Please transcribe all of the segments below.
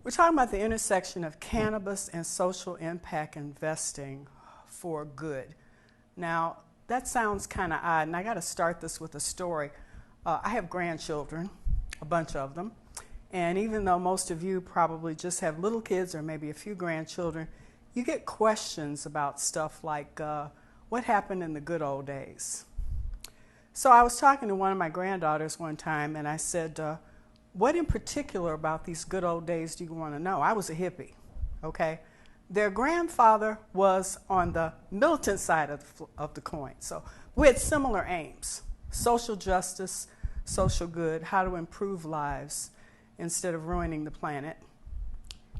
We're talking about the intersection of cannabis and social impact investing for good. Now, that sounds kind of odd, and I got to start this with a story. I have grandchildren, a bunch of them, and even though most of you probably just have little kids or maybe a few grandchildren, you get questions about stuff like what happened in the good old days. So I was talking to one of my granddaughters one time, and I said, what in particular about these good old days do you want to know? I was a hippie, okay? Their grandfather was on the militant side of the coin. So we had similar aims: social justice, social good, how to improve lives instead of ruining the planet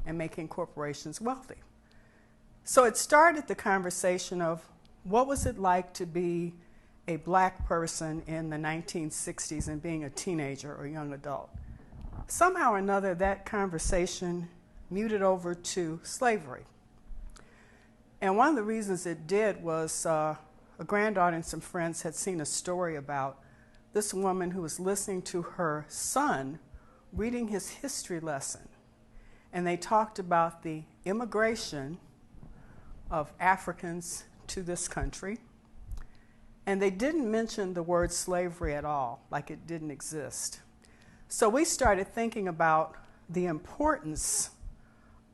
and making corporations wealthy. So it started the conversation of what was it like to be a black person in the 1960s and being a teenager or young adult. Somehow or another, that conversation muted over to slavery. And one of the reasons it did was a granddaughter and some friends had seen a story about this woman who was listening to her son reading his history lesson. And they talked about the immigration of Africans to this country. And they didn't mention the word slavery at all, like it didn't exist. So we started thinking about the importance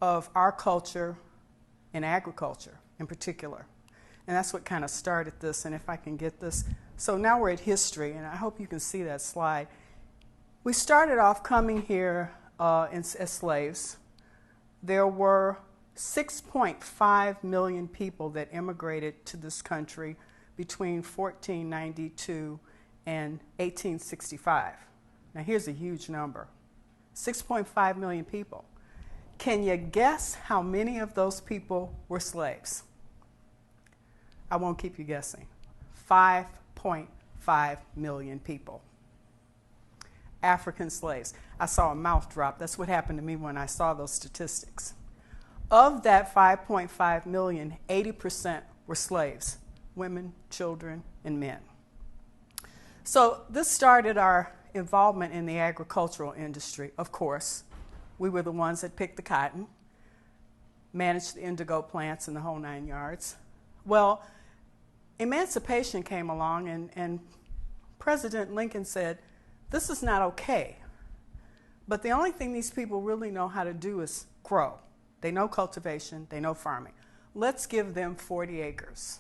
of our culture in agriculture in particular. And that's what kind of started this, and if I can get this. So now we're at history, and I hope you can see that slide. We started off coming here as slaves. There were 6.5 million people that immigrated to this country between 1492 and 1865. Now here's a huge number, 6.5 million people. Can you guess how many of those people were slaves? I won't keep you guessing. 5.5 million people. African slaves. I saw a mouth drop. That's what happened to me when I saw those statistics. Of that 5.5 million, 80% were slaves, women, children, and men. So this started our involvement in the agricultural industry. Of course, we were the ones that picked the cotton, managed the indigo plants and the whole 9 yards. Well, emancipation came along, and President Lincoln said, this is not okay. But the only thing these people really know how to do is grow. They know cultivation, they know farming. Let's give them 40 acres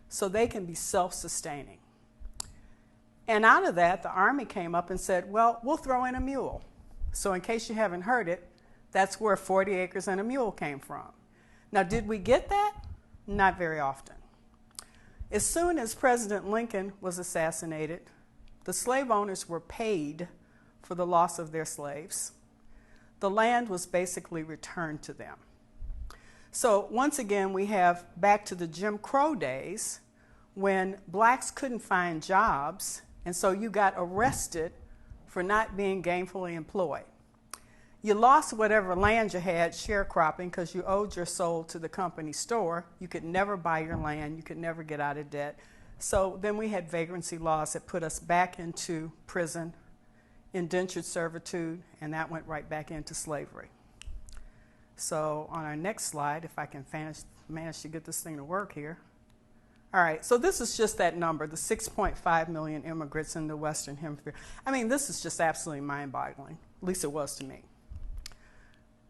so they can be self-sustaining. And out of that, the Army came up and said, well, we'll throw in a mule. So in case you haven't heard it, that's where 40 acres and a mule came from. Now, did we get that? Not very often. As soon as President Lincoln was assassinated, the slave owners were paid for the loss of their slaves. The land was basically returned to them. So once again, we have back to the Jim Crow days when blacks couldn't find jobs, and so you got arrested for not being gainfully employed. You lost whatever land you had sharecropping because you owed your soul to the company store. You could never buy your land. You could never get out of debt. So then we had vagrancy laws that put us back into prison, indentured servitude, and that went right back into slavery. So on our next slide, if I can manage to get this thing to work here. All right, so this is just that number, the 6.5 million immigrants in the Western Hemisphere. I mean, this is just absolutely mind-boggling. At least it was to me.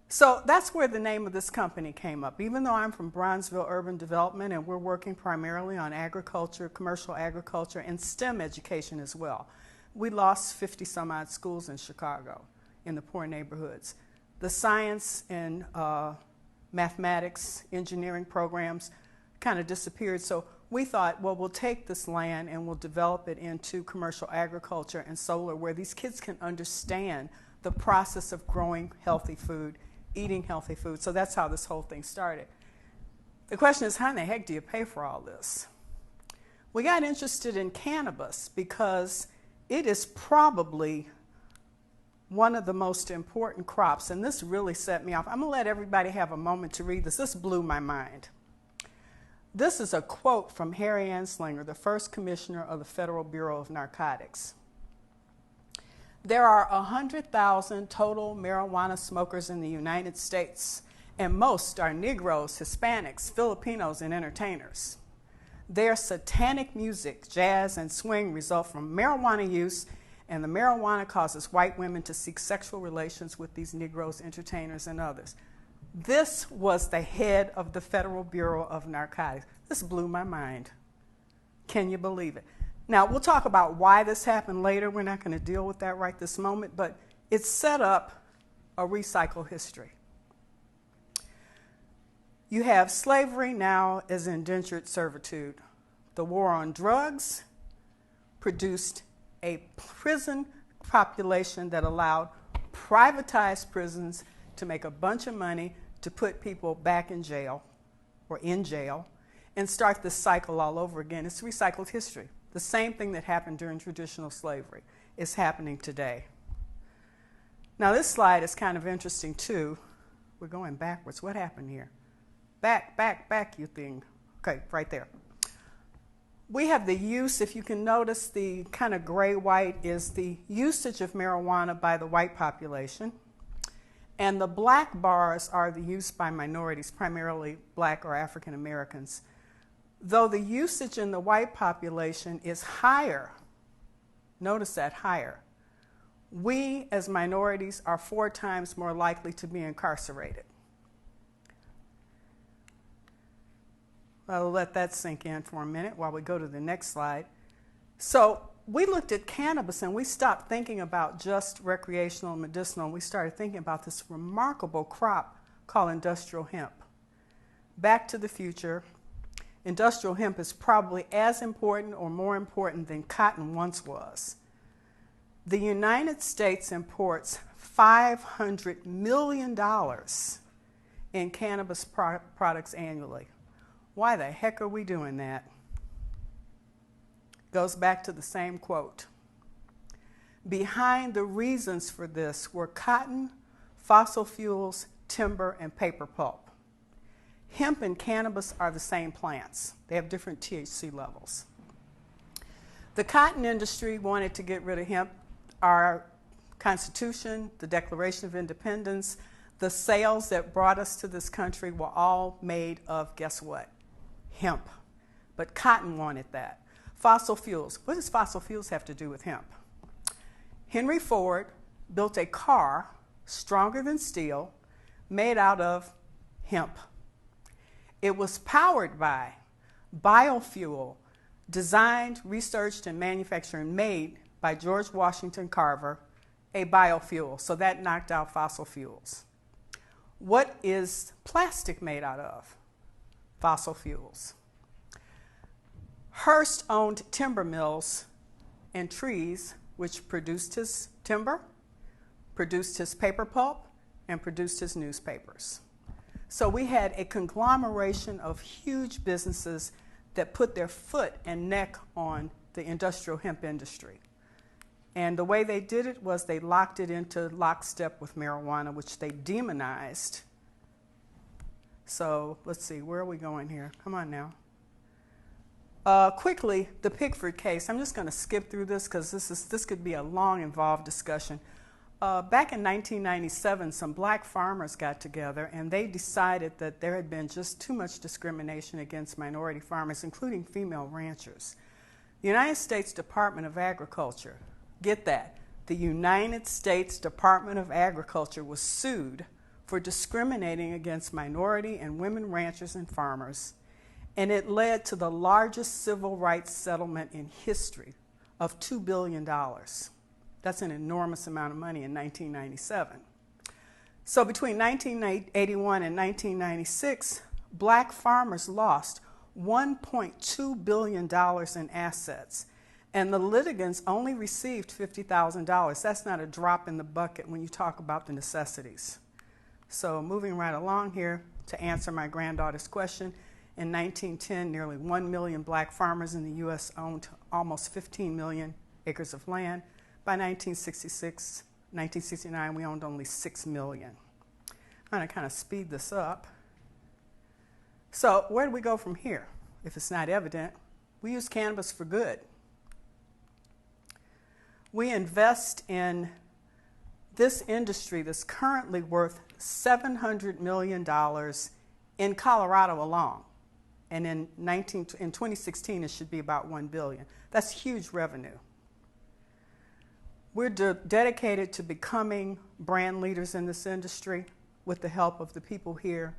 So that's where the name of this company came up. Even though I'm from Bronzeville Urban Development and we're working primarily on agriculture, commercial agriculture, and STEM education as well, we lost 50 some odd schools in Chicago in the poor neighborhoods. The science and mathematics, engineering programs kind of disappeared. So we thought, well, we'll take this land and we'll develop it into commercial agriculture and solar where these kids can understand the process of growing healthy food, eating healthy food. So that's how this whole thing started. The question is, how in the heck do you pay for all this? We got interested in cannabis because it is probably one of the most important crops, and this really set me off. I'm going to let everybody have a moment to read this. This blew my mind. This is a quote from Harry Anslinger, the first commissioner of the Federal Bureau of Narcotics. There are 100,000 total marijuana smokers in the United States, and most are Negroes, Hispanics, Filipinos, and entertainers. Their satanic music, jazz, and swing result from marijuana use, and the marijuana causes white women to seek sexual relations with these Negroes, entertainers, and others. This was the head of the Federal Bureau of Narcotics. This blew my mind. Can you believe it? Now, we'll talk about why this happened later. We're not going to deal with that right this moment, but it set up a recycle history. You have slavery now as indentured servitude. The war on drugs produced a prison population that allowed privatized prisons to make a bunch of money to put people back in jail or in jail and start this cycle all over again. It's recycled history. The same thing that happened during traditional slavery is happening today. Now, this slide is kind of interesting, too. We're going backwards. What happened here? Back, you thing. Okay, right there. We have the use, if you can notice, the kind of gray-white is the usage of marijuana by the white population. And the black bars are the use by minorities, primarily black or African Americans. Though the usage in the white population is higher, notice that, higher, we as minorities are 4 times more likely to be incarcerated. I'll let that sink in for a minute while we go to the next slide. So we looked at cannabis and we stopped thinking about just recreational and medicinal, and we started thinking about this remarkable crop called industrial hemp. Back to the future, industrial hemp is probably as important or more important than cotton once was. The United States imports $500 million in cannabis products annually. Why the heck are we doing that? Goes back to the same quote. Behind the reasons for this were cotton, fossil fuels, timber, and paper pulp. Hemp and cannabis are the same plants. They have different THC levels. The cotton industry wanted to get rid of hemp. Our Constitution, the Declaration of Independence, the sales that brought us to this country were all made of, guess what? Hemp. But cotton wanted that. Fossil fuels. What does fossil fuels have to do with hemp? Henry Ford built a car stronger than steel made out of hemp. It was powered by biofuel designed, researched, and manufactured and made by George Washington Carver, a biofuel. So that knocked out fossil fuels. What is plastic made out of? Fossil fuels. Hearst owned timber mills and trees, which produced his timber, produced his paper pulp, and produced his newspapers. So we had a conglomeration of huge businesses that put their foot and neck on the industrial hemp industry. And the way they did it was they locked it into lockstep with marijuana, which they demonized. So let's see, where are we going here? Come on now. Quickly, the Pickford case. I'm just going to skip through this because this could be a long, involved discussion. Back in 1997, some black farmers got together and they decided that there had been just too much discrimination against minority farmers, including female ranchers. The United States Department of Agriculture, get that, the United States Department of Agriculture was sued for discriminating against minority and women ranchers and farmers, and it led to the largest civil rights settlement in history of $2 billion. That's an enormous amount of money in 1997. So between 1981 and 1996, black farmers lost $1.2 billion in assets, and the litigants only received $50,000. That's not a drop in the bucket when you talk about the necessities. So moving right along here to answer my granddaughter's question, in 1910, nearly 1 million black farmers in the U.S. owned almost 15 million acres of land. By 1969, we owned only 6 million. I'm going to kind of speed this up. So where do we go from here? If it's not evident, we use cannabis for good. We invest in this industry that's currently worth $700 million in Colorado alone. And in 2016, it should be about $1 billion. That's huge revenue. We're dedicated to becoming brand leaders in this industry with the help of the people here,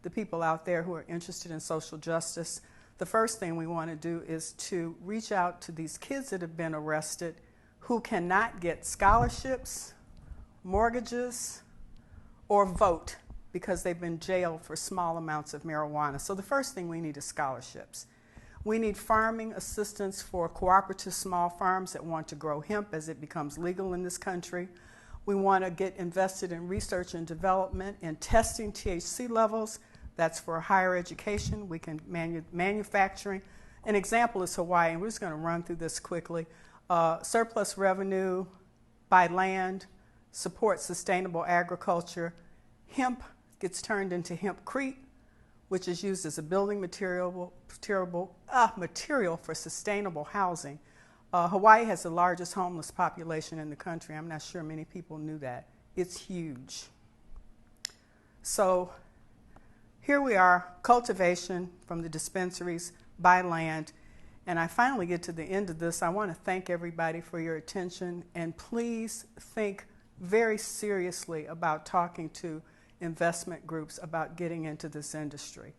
the people out there who are interested in social justice. The first thing we want to do is to reach out to these kids that have been arrested who cannot get scholarships, mortgages, or vote because they've been jailed for small amounts of marijuana. So the first thing we need is scholarships. We need farming assistance for cooperative small farms that want to grow hemp as it becomes legal in this country. We want to get invested in research and development and testing THC levels. That's for higher education. We can manufacturing. An example is Hawaii, and we're just going to run through this quickly. Surplus revenue by land supports sustainable agriculture. Hemp gets turned into hempcrete, which is used as a building material for sustainable housing. Hawaii has the largest homeless population in the country. I'm not sure many people knew that. It's huge. So here we are, cultivation from the dispensaries by land. And I finally get to the end of this. I want to thank everybody for your attention. And please think very seriously about talking to investment groups about getting into this industry.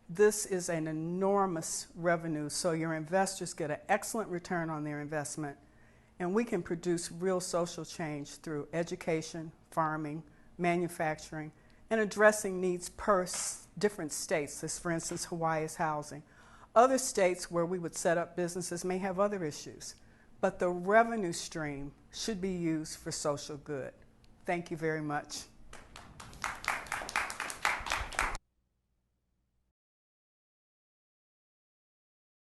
This is an enormous revenue, so your investors get an excellent return on their investment, and we can produce real social change through education, farming, manufacturing, and addressing needs per different states. This, for instance, Hawaii is housing. Other states where we would set up businesses may have other issues, but the revenue stream should be used for social good. Thank you very much.